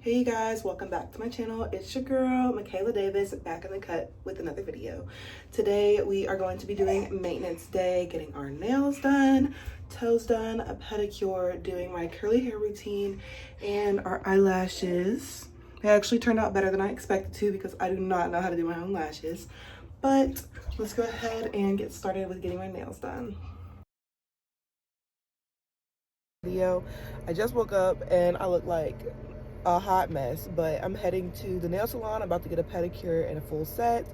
Hey you guys, welcome back to my channel. It's your girl Michaela Davis, back in the cut with another video. Today we are going to be doing maintenance day, getting our nails done, toes done, a pedicure, doing my curly hair routine, and our eyelashes. They actually turned out better than I expected to because I do not know how to do my own lashes. But let's go ahead and get started with getting my nails done. I just woke up and I look like a hot mess, but I'm heading to the nail salon. I'm about to get a pedicure and a full set.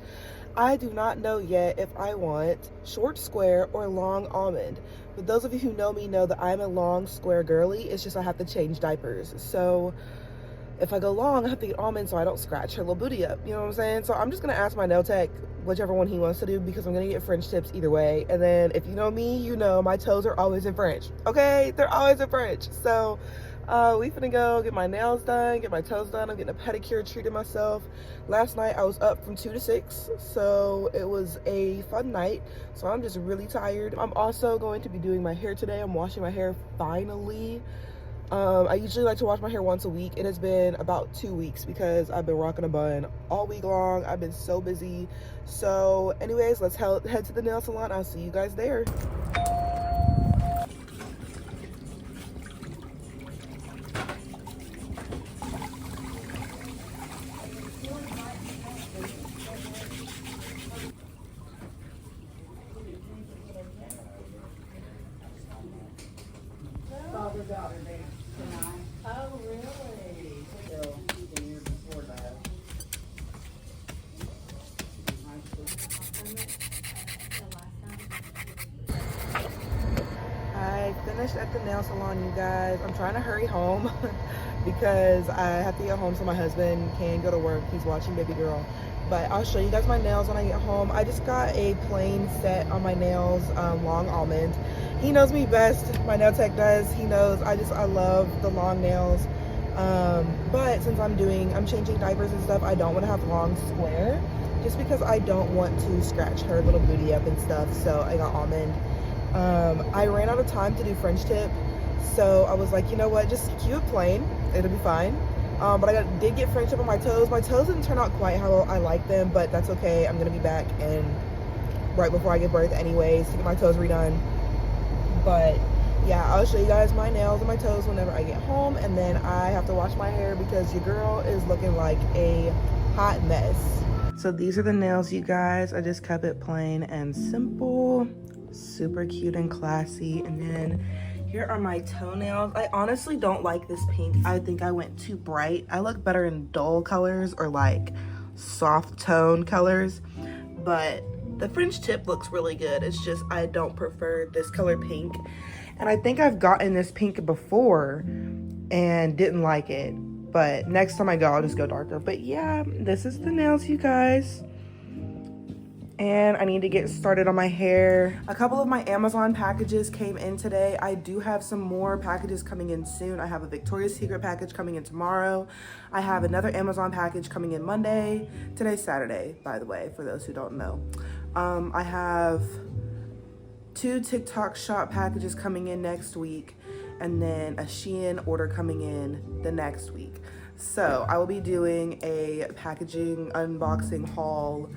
I do not know yet if I want short square or long almond, but those of you who know me know that I'm a long square girly. It's just I have to change diapers, so if I go long I have to get almond so I don't scratch her little booty up, you know what I'm saying? So I'm just gonna ask my nail tech whichever one he wants to do, because I'm gonna get French tips either way. And then if you know me, you know my toes are always in French, okay? They're always in French. So we finna go get my nails done, get my toes done. I'm getting a pedicure, treating myself. Last night I was up from 2 to 6, so it was a fun night. So I'm just really tired. I'm also going to be doing my hair today. I'm washing my hair finally. I usually like to wash my hair once a week. It has been about 2 weeks because I've been rocking a bun all week long. I've been so busy. So anyways, let's head to the nail salon. I'll see you guys there. Oh, really? So the year before that. I finished at the nail salon, you guys. I'm trying to hurry home because I have to get home so my husband can go to work. He's watching baby girl. But I'll show you guys my nails when I get home. I just got a plain set on my nails, long almond. He knows me best, my nail tech does. He knows I love the long nails. But since I'm changing diapers and stuff, I don't want to have long square, just because I don't want to scratch her little booty up and stuff. So I got almond. I ran out of time to do French tip, so I was like, you know what, just keep it plain, it'll be fine. But I did get French tip on my toes. My toes didn't turn out quite how I like them, but that's okay. I'm gonna be back and right before I give birth anyways to get my toes redone. But yeah, I'll show you guys my nails and my toes whenever I get home, and then I have to wash my hair because your girl is looking like a hot mess. So these are the nails, you guys. I just kept it plain and simple, super cute and classy. And then here are my toenails. I honestly don't like this pink. I think I went too bright. I look better in dull colors or like soft tone colors, but the French tip looks really good. It's just I don't prefer this color pink, and I think I've gotten this pink before and didn't like it, but next time I go I'll just go darker. But yeah, this is the nails, you guys, and I need to get started on my hair. A couple of my Amazon packages came in today. I do have some more packages coming in soon. I have a Victoria's Secret package coming in tomorrow. I have another Amazon package coming in Monday. Today's Saturday, by the way, for those who don't know. I have 2 TikTok shop packages coming in next week, and then a SHEIN order coming in the next week. So I will be doing a packaging unboxing haul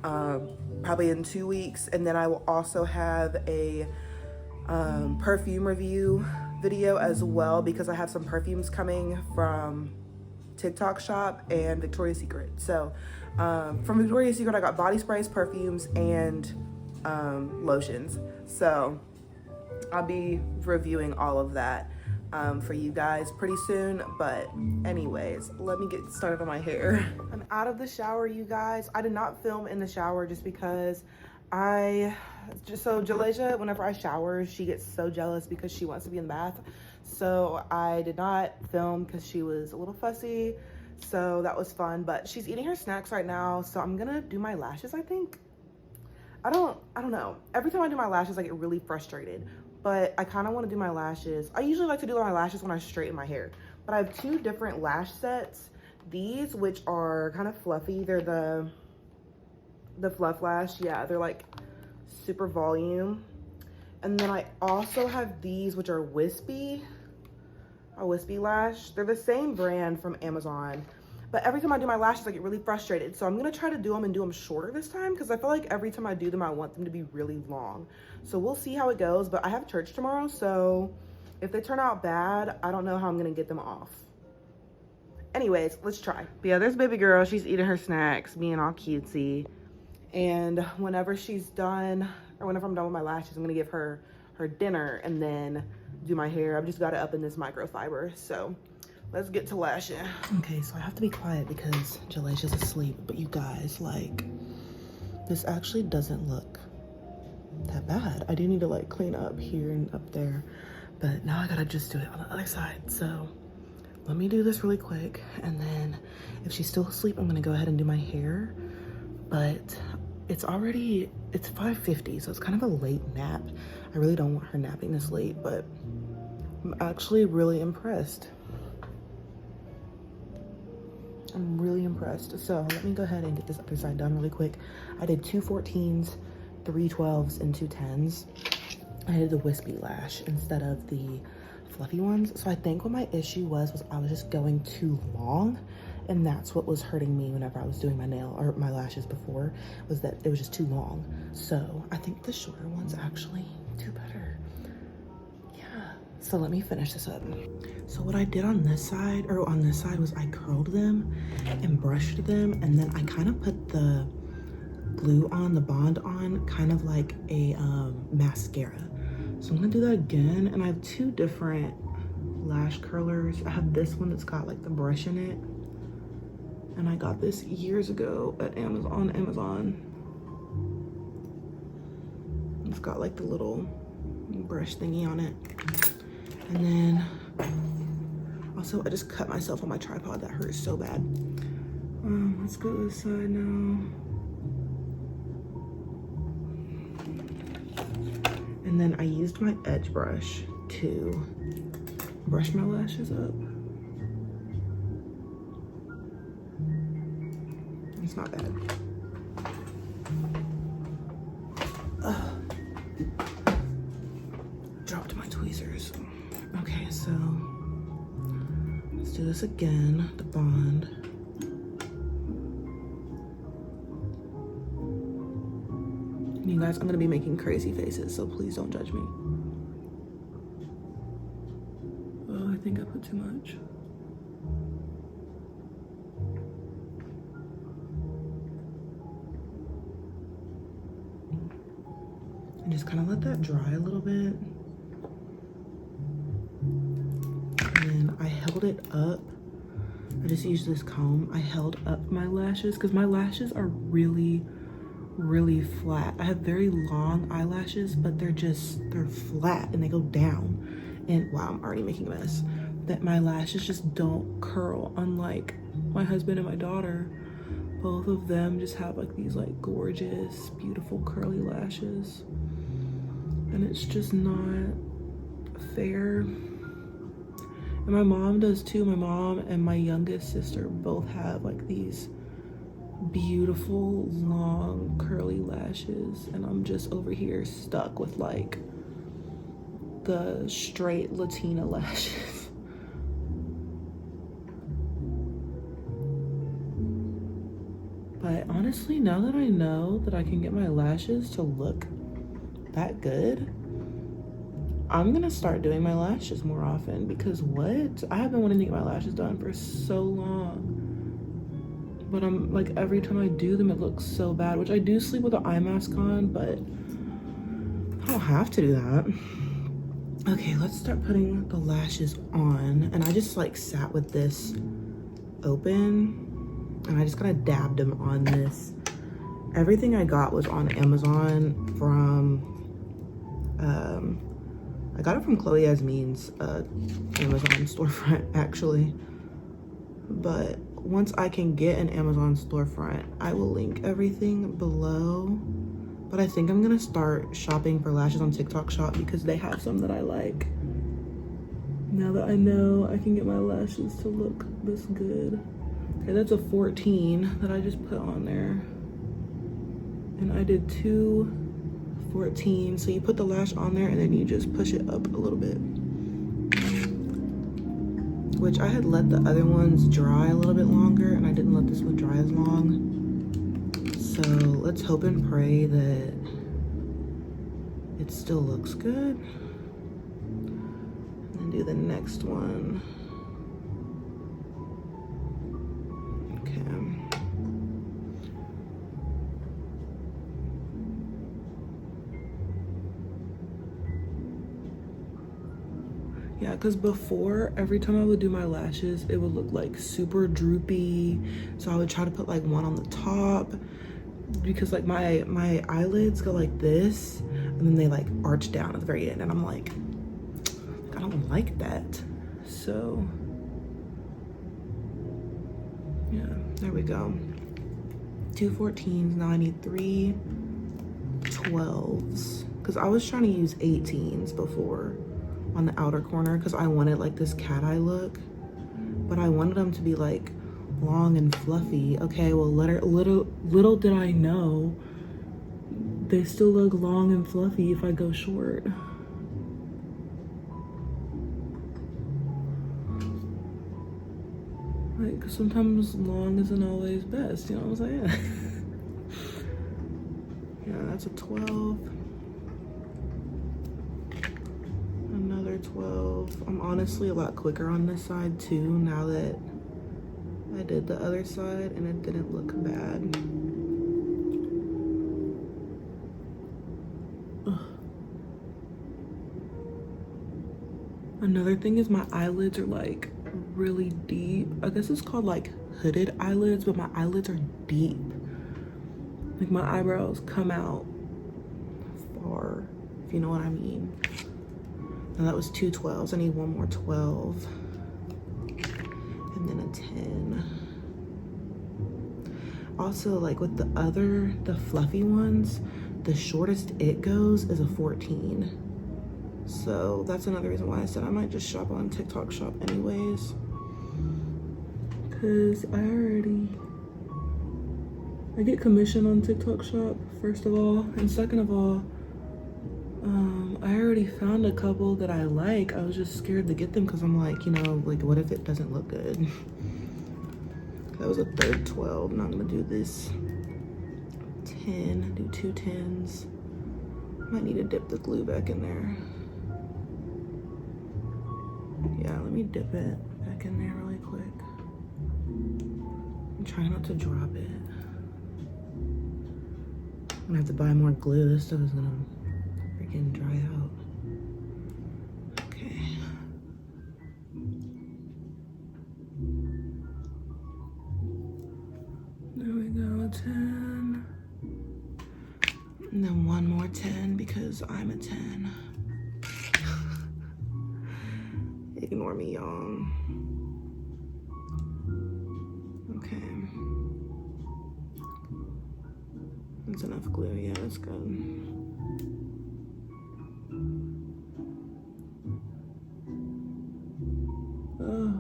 probably in 2 weeks, and then I will also have a perfume review video as well, because I have some perfumes coming from TikTok shop and Victoria's Secret. So from Victoria's Secret I got body sprays, perfumes, and lotions. So I'll be reviewing all of that for you guys pretty soon. But anyways, let me get started on my hair. I'm out of the shower, you guys. I did not film in the shower just because so Jaleja, whenever I shower, she gets so jealous because she wants to be in the bath. So I did not film because she was a little fussy. So that was fun, but she's eating her snacks right now. So I'm gonna do my lashes, I think. I don't know. Every time I do my lashes, I get really frustrated, but I kind of want to do my lashes. I usually like to do my lashes when I straighten my hair, but I have 2 different lash sets. These, which are kind of fluffy, they're the fluff lash. Yeah, they're like super volume. And then I also have these, which are wispy. a wispy lash. They're the same brand from Amazon, but every time I do my lashes, I get really frustrated. So I'm gonna try to do them and do them shorter this time, because I feel like every time I do them, I want them to be really long. So we'll see how it goes, but I have church tomorrow, so if they turn out bad, I don't know how I'm gonna get them off. Anyways, let's try. But yeah, there's baby girl. She's eating her snacks, being all cutesy. And whenever she's done, or whenever I'm done with my lashes, I'm gonna give her her dinner and then do my hair. I've just got it up in this microfiber. So let's get to lashing. Okay, so I have to be quiet because Jalaisha's asleep. But you guys, like, this actually doesn't look that bad. I do need to like clean up here and up there, but now I gotta just do it on the other side. So let me do this really quick, and then if she's still asleep, I'm gonna go ahead and do my hair. But it's 5:50, so it's kind of a late nap. I really don't want her napping this late, but I'm actually really impressed. I'm really impressed. So let me go ahead and get this other side done really quick. I did 2 14s, 3 12s, and 2 10s. I did the wispy lash instead of the fluffy ones. So I think what my issue was I was just going too long, and that's what was hurting me whenever I was doing my nail or my lashes before, was that it was just too long. So I think the shorter ones actually do better. Yeah, so let me finish this up. So what I did on this side, was I curled them and brushed them, and then I kind of put the glue on, the bond on, kind of like a mascara. So I'm gonna do that again, and I have 2 different lash curlers. I have this one that's got like the brush in it, and I got this years ago at Amazon. It's got like the little brush thingy on it. And then also I just cut myself on my tripod. That hurts so bad. Let's go to this side now. And then I used my edge brush to brush my lashes up. It's not bad. Dropped my tweezers. Okay, so let's do this again, the bond. You guys, I'm gonna be making crazy faces, so please don't judge me. Oh, I think I put too much. And just kind of let that dry a little bit. And then I held it up. I just used this comb. I held up my lashes because my lashes are really flat. I have very long eyelashes, but they're flat and they go down. And wow, I'm already making a mess. That my lashes just don't curl, unlike my husband and my daughter. Both of them just have like these like gorgeous, beautiful curly lashes. And it's just not fair. And my mom does too. My mom and my youngest sister both have like these beautiful long curly lashes, and I'm just over here stuck with like the straight Latina lashes. But honestly, now that I know that I can get my lashes to look that good, I'm gonna start doing my lashes more often, because what? I have been wanting to get my lashes done for so long. But I'm like, every time I do them, it looks so bad, which I do sleep with an eye mask on, but I don't have to do that. Okay, let's start putting the lashes on. And I just like sat with this open, and I just kind of dabbed them on this. Everything I got was on Amazon from, I got it from Chloe Yasmin's Amazon storefront actually. But once I can get an Amazon storefront, I will link everything below. But I think I'm gonna start shopping for lashes on TikTok Shop, because they have some that I like. Now that I know I can get my lashes to look this good. Okay, that's a 14 that I just put on there. And I did 2 14. So you put the lash on there and then you just push it up a little bit. which I had let the other ones dry a little bit longer and I didn't let this one dry as long. So let's hope and pray that it still looks good. And then do the next one. Yeah, because before, every time I would do my lashes, it would look like super droopy. So I would try to put like one on the top because like my eyelids go like this and then they like arch down at the very end. And I'm like, I don't like that. So yeah, there we go. 2 14s, now I need 3 12s. Because I was trying to use 18s before on the outer corner because I wanted like this cat eye look, but I wanted them to be like long and fluffy. Okay, well little did I know they still look long and fluffy if I go short. Like sometimes long isn't always best, you know what I'm saying? Yeah, that's a 12. Another 12. I'm honestly a lot quicker on this side too now that I did the other side and it didn't look bad. Ugh. Another thing is my eyelids are like really deep. I guess it's called like hooded eyelids, but my eyelids are deep. Like my eyebrows come out far, if you know what I mean. And that was 2 12s. I need one more 12. And then a 10. Also, like with the fluffy ones, the shortest it goes is a 14. So that's another reason why I said I might just shop on TikTok Shop anyways. Cause I get commission on TikTok Shop, first of all. And second of all, I already found a couple that I like. I was just scared to get them because I'm like, you know, like what if it doesn't look good? That was a third 12. Now I'm gonna do this 10, do 2 10s. Might need to dip the glue back in there. Yeah, let me dip it back in there really quick. I'm trying not to drop it. I'm gonna have to buy more glue. This stuff is gonna freaking dry out. Okay. There we go, 10. And then one more 10 because I'm a 10. Ignore me, y'all. Okay. That's enough glue. Yeah, that's good. Oh,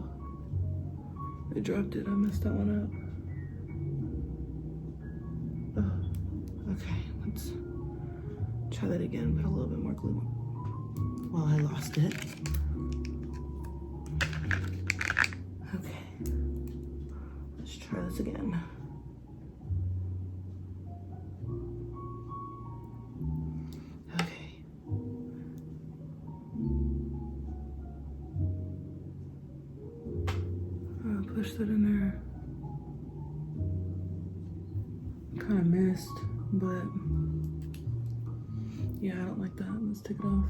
I dropped it. I messed that one up. Oh, okay, let's try that again. Put a little bit more glue. Well, I lost it. Okay, let's try this again. Push that in there. Kind of missed, but yeah, I don't like that. Let's take it off.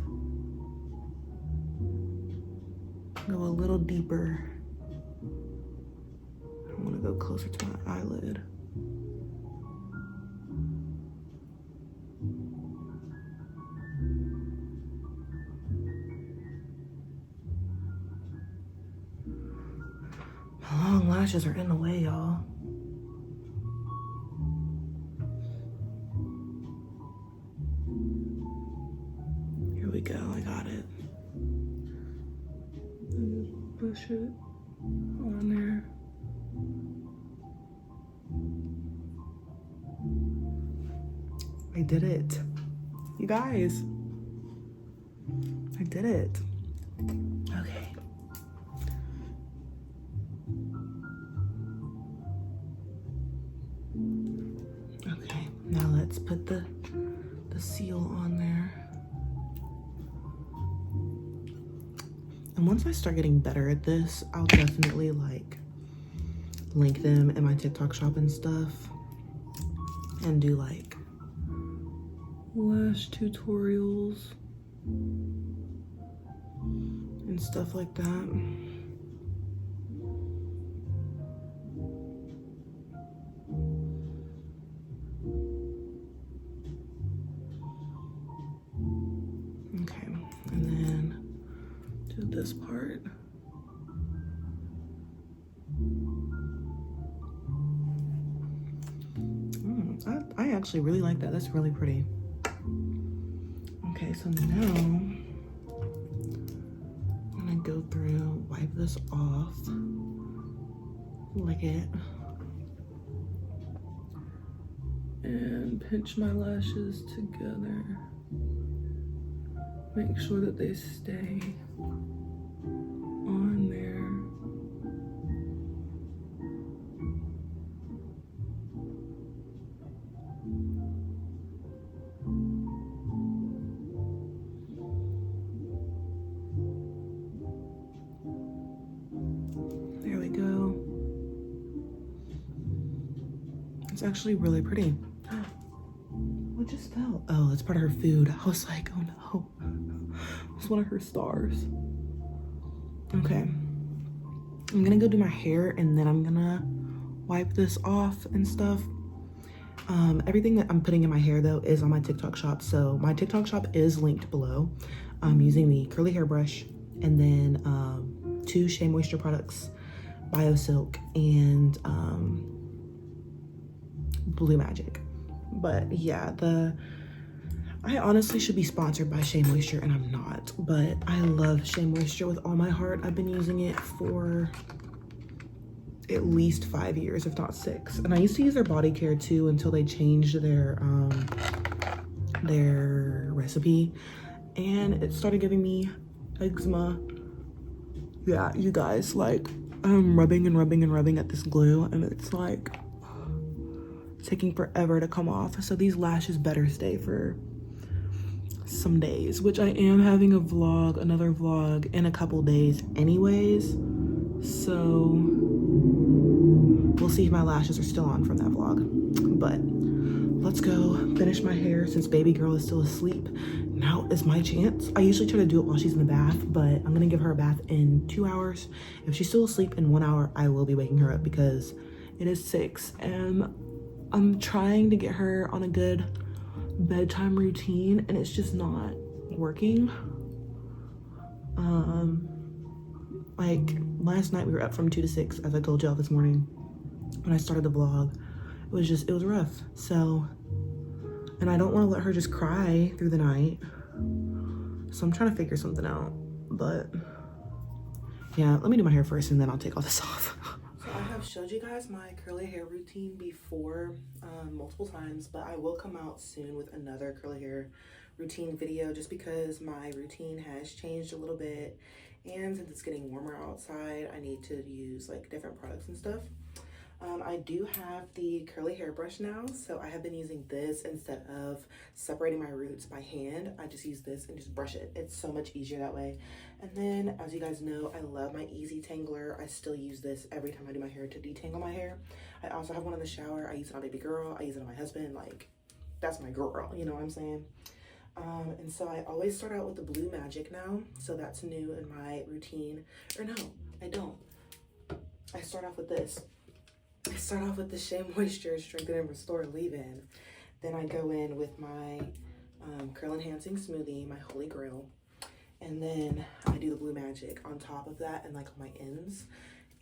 Go a little deeper. I want to go closer to my eyelid. My long lashes are in the way, y'all. Here we go, I got it. And just push it on there. I did it. You guys, I did it. Okay. let's put the seal on there. And once I start getting better at this, I'll definitely like link them in my TikTok shop and stuff and do like lash tutorials and stuff like that. Okay, and then do this part. I actually really like that. That's really pretty. Okay, so now I'm gonna go through, wipe this off, lick it, and pinch my lashes together. Make sure that they stay on there. There we go. It's actually really pretty. What just fell? Oh, that's part of her food. I was like, oh no. It's one of her stars. Okay. I'm gonna go do my hair and then I'm gonna wipe this off and stuff. Everything that I'm putting in my hair though is on my TikTok shop. So my TikTok shop is linked below. I'm using the curly hairbrush and then 2 Shea Moisture products, Bio Silk and Blue Magic. But yeah, I honestly should be sponsored by Shea Moisture and I'm not, but I love Shea Moisture with all my heart. I've been using it for at least 5 years, if not 6. And I used to use their body care too until they changed their recipe and it started giving me eczema. Yeah, you guys, like I'm rubbing and rubbing and rubbing at this glue and it's like taking forever to come off. So these lashes better stay for some days, which I am having another vlog in a couple days anyways. So we'll see if my lashes are still on from that vlog. But let's go finish my hair since baby girl is still asleep. Now is my chance. I usually try to do it while she's in the bath, but I'm gonna give her a bath in 2 hours. If she's still asleep in 1 hour, I will be waking her up because it is 6 and I'm trying to get her on a good bedtime routine and it's just not working. Like last night we were up from 2 to 6, as I told y'all this morning when I started the vlog. It was rough. So, and I don't want to let her just cry through the night. So I'm trying to figure something out, but yeah, let me do my hair first and then I'll take all this off. So I have showed you guys my curly hair routine before multiple times, but I will come out soon with another curly hair routine video just because my routine has changed a little bit, and since it's getting warmer outside I need to use like different products and stuff. I do have the curly hairbrush now, so I have been using this instead of separating my roots by hand. I just use this and just brush it. It's so much easier that way. And then, as you guys know, I love my Easy Tangler. I still use this every time I do my hair to detangle my hair. I also have one in the shower. I use it on baby girl. I use it on my husband. Like, that's my girl, you know what I'm saying? And so I always start out with the Blue Magic now, so that's new in my routine. Or no, I don't. I start off with this. I start off with the Shea Moisture Strengthen and Restore Leave-In. Then I go in with my Curl Enhancing Smoothie, my Holy Grail. And then I do the Blue Magic on top of that and like on my ends.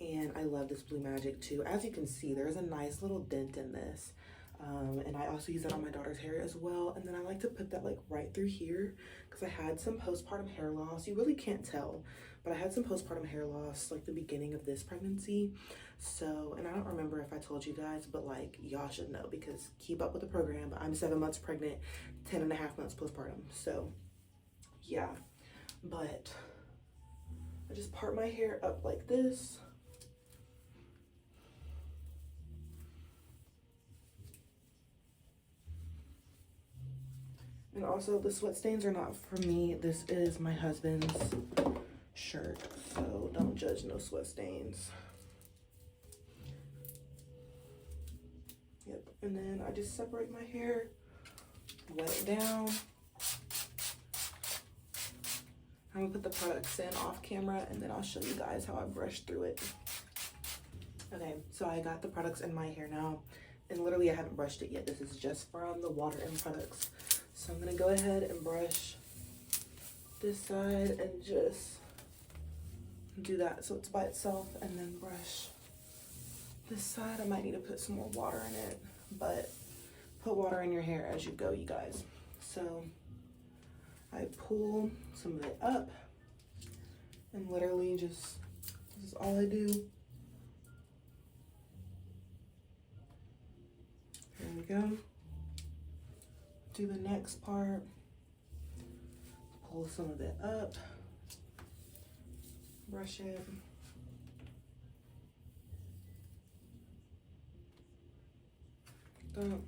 And I love this Blue Magic too. As you can see, there's a nice little dent in this. And I also use that on my daughter's hair as well. And then I like to put that like right through here because I had some postpartum hair loss. You really can't tell, but I had some postpartum hair loss like the beginning of this pregnancy. So, and I don't remember if I told you guys, but like y'all should know because keep up with the program. I'm 7 months pregnant, 10.5 months postpartum. So yeah, but I just part my hair up like this. And also the sweat stains are not for me. This is my husband's shirt, so don't judge no sweat stains. Yep, and then I just separate my hair, wet it down. I'm gonna put the products in off camera and then I'll show you guys how I brush through it. Okay, so I got the products in my hair now, and literally I haven't brushed it yet. This is just from the water and products. So I'm gonna go ahead and brush this side and just do that so it's by itself, and then brush this side. I might need to put some more water in it, but put water in your hair as you go, you guys. So I pull some of it up and literally just, this is all I do. There we go. Do the next part. Pull some of it up. Brush it. Dump.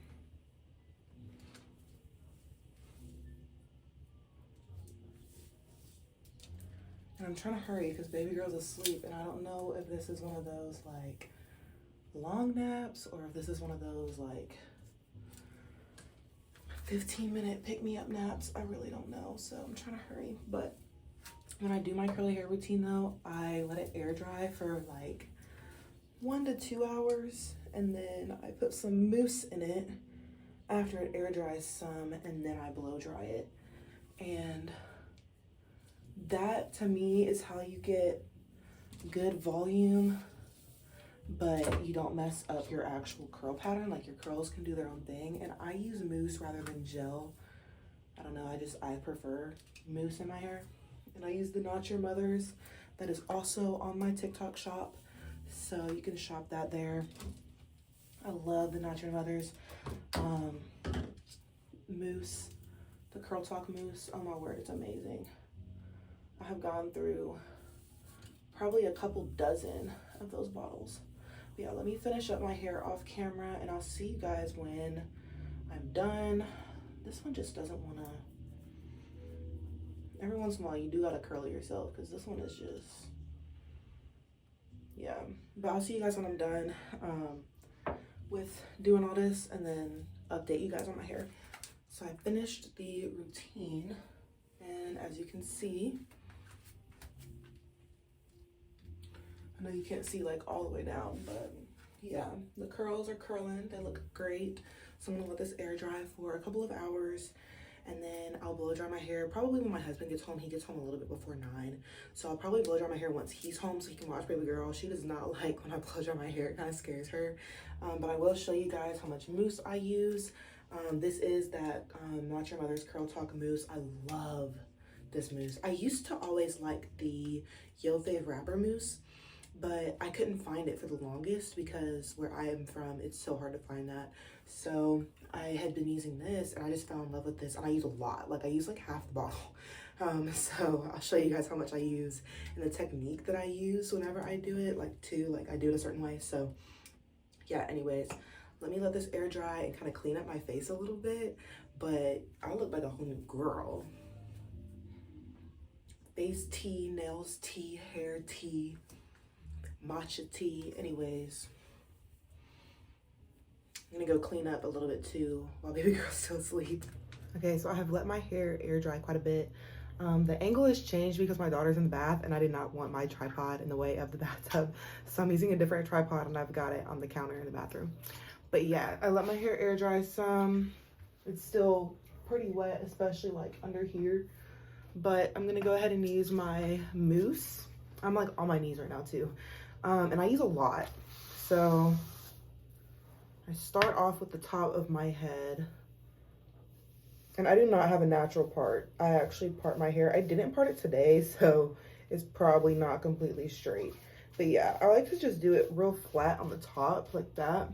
And I'm trying to hurry because baby girl's asleep, and I don't know if this is one of those like long naps or if this is one of those like 15-minute pick-me-up naps. I really don't know, so I'm trying to hurry. But when I do my curly hair routine though, I let it air dry for like 1 to 2 hours, and then I put some mousse in it after it air dries some, and then I blow dry it. And that to me is how you get good volume, but you don't mess up your actual curl pattern. Like your curls can do their own thing. And I use mousse rather than gel. I don't know, I prefer mousse in my hair. And I use the Not Your Mother's that is also on my TikTok shop, so you can shop that there. I love the Not Your Mother's mousse, the Curl Talk mousse. Oh my word, it's amazing. I have gone through probably a couple dozen of those bottles. But yeah, let me finish up my hair off camera and I'll see you guys when I'm done. This one just doesn't want to. Every once in a while you do gotta curl it yourself because this one is just, yeah. But I'll see you guys when I'm done with doing all this, and then update you guys on my hair. So I finished the routine, and as you can see, I know you can't see like all the way down, but yeah, the curls are curling. They look great. So I'm gonna let this air dry for a couple of hours, and then I'll blow dry my hair probably when my husband gets home. He gets home a little bit before 9, so I'll probably blow dry my hair once he's home so he can watch baby girl. She does not like when I blow dry my hair. It kind of scares her. But I will show you guys how much mousse I use. This is that Not Your Mother's Curl Talk mousse. I love this mousse. I used to always like the Yo Fave Wrapper mousse, but I couldn't find it for the longest because where I am from, it's so hard to find that. So I had been using this, and I just fell in love with this, and I use a lot. Like I use like half the bottle. So I'll show you guys how much I use and the technique that I use whenever I do it, like I do it a certain way. So yeah, anyways, let me let this air dry and kind of clean up my face a little bit, but I look like a whole new girl. Face tea, nails tea, hair tea, matcha tea. Anyways, I'm gonna go clean up a little bit too while baby girl's still asleep. Okay, so I have let my hair air dry quite a bit. The angle has changed because my daughter's in the bath and I did not want my tripod in the way of the bathtub, so I'm using a different tripod and I've got it on the counter in the bathroom. But yeah, I let my hair air dry some. It's still pretty wet, especially like under here, but I'm gonna go ahead and use my mousse. I'm like on my knees right now too, and I use a lot. So I start off with the top of my head. And I do not have a natural part. I actually part my hair. I didn't part it today, so it's probably not completely straight. But yeah, I like to just do it real flat on the top like that.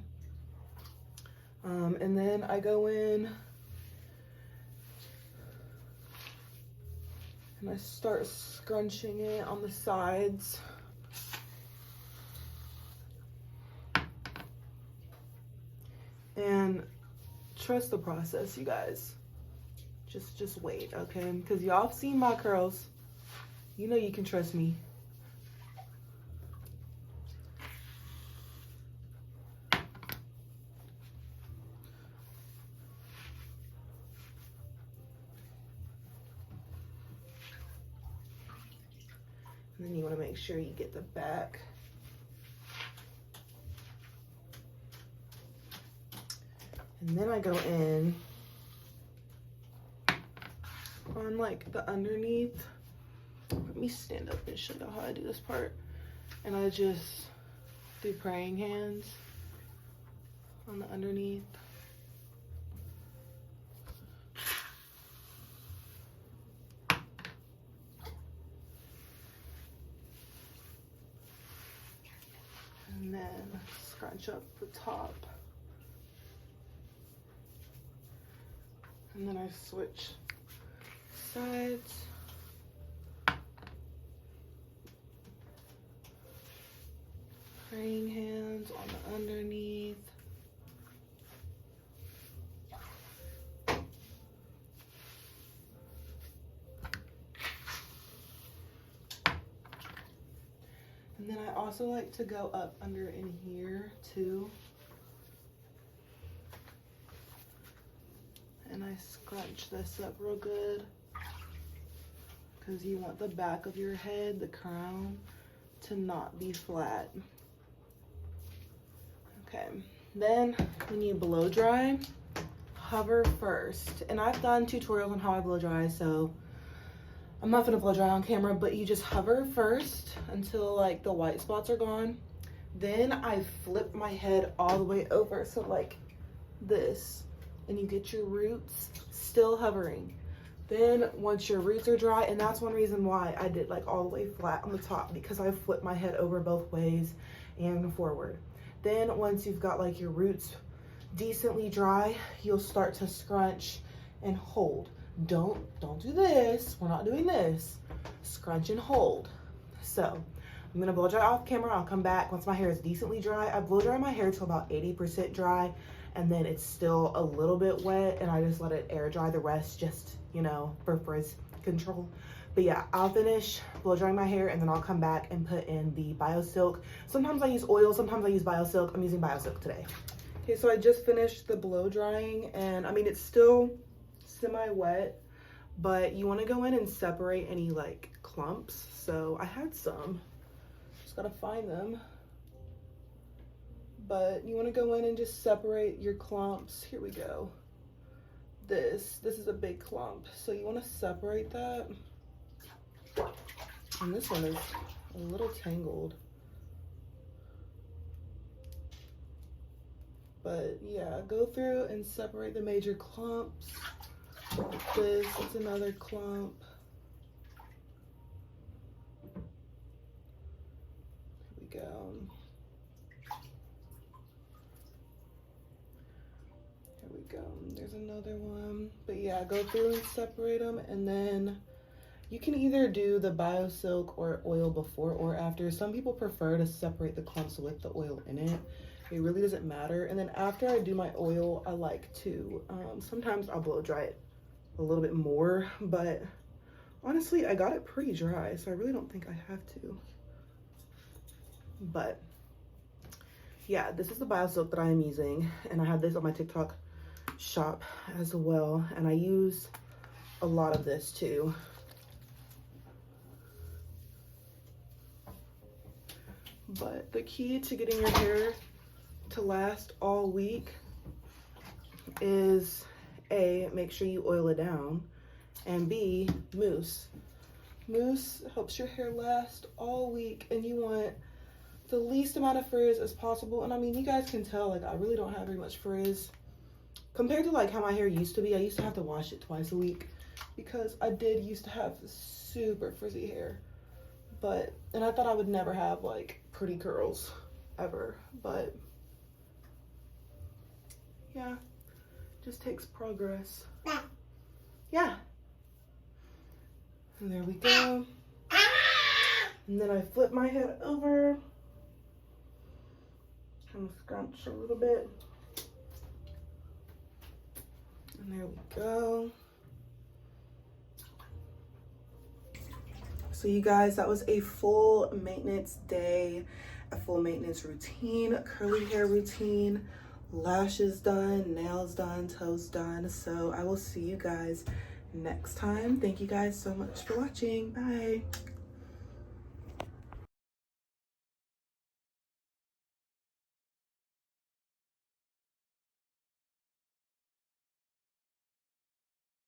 And then I go in and I start scrunching it on the sides. And trust the process, you guys. Just wait, okay? Because y'all have seen my curls. You know you can trust me. And then you want to make sure you get the back. And then I go in on like the underneath. Let me stand up and show you how I do this part. And I just do praying hands on the underneath. And then scrunch up the top. And then I switch sides. Praying hands on the underneath. And then I also like to go up under in here too. And I scrunch this up real good because you want the back of your head, the crown, to not be flat. Okay, then when you blow dry, hover first. And I've done tutorials on how I blow dry, so I'm not gonna blow dry on camera, but you just hover first until like the white spots are gone. Then I flip my head all the way over, so like this, and you get your roots still hovering. Then once your roots are dry, and that's one reason why I did like all the way flat on the top, because I flipped my head over both ways and forward. Then once you've got like your roots decently dry, you'll start to scrunch and hold. Don't do this. We're not doing this. Scrunch and hold. So I'm gonna blow dry off camera. I'll come back once my hair is decently dry. I blow dry my hair to about 80% dry, and then it's still a little bit wet, and I just let it air dry the rest, just, you know, for frizz control. But yeah, I'll finish blow drying my hair, and then I'll come back and put in the BioSilk. Sometimes I use oil, sometimes I use BioSilk. I'm using BioSilk today. Okay, so I just finished the blow drying, and I mean, it's still semi-wet, but you want to go in and separate any like clumps. So I had some, just gotta find them. But you want to go in and just separate your clumps. Here we go. This is a big clump, so you want to separate that. And this one is a little tangled. But yeah, go through and separate the major clumps. This is another clump. Here we go. Here we go. There's another one. But yeah, go through and separate them, and then you can either do the BioSilk or oil before or after. Some people prefer to separate the clumps with the oil in it. It really doesn't matter. And then after I do my oil, I like to, sometimes I'll blow dry it a little bit more, but honestly, I got it pretty dry, so I really don't think I have to. But yeah, this is the BioSilk that I am using, and I have this on my TikTok shop as well, and I use a lot of this too. But the key to getting your hair to last all week is A, make sure you oil it down, and B, mousse. Mousse helps your hair last all week, and you want the least amount of frizz as possible. And I mean, you guys can tell, like, I really don't have very much frizz compared to like how my hair used to be. I used to have to wash it twice a week because I did used to have super frizzy hair. But, and I thought I would never have like pretty curls ever, but yeah, just takes progress. Yeah. And there we go. And then I flip my head over, kind of scrunch a little bit. And there we go. So you guys, that was a full maintenance day, a full maintenance routine, curly hair routine, lashes done, nails done, toes done. So I will see you guys next time. Thank you guys so much for watching. Bye.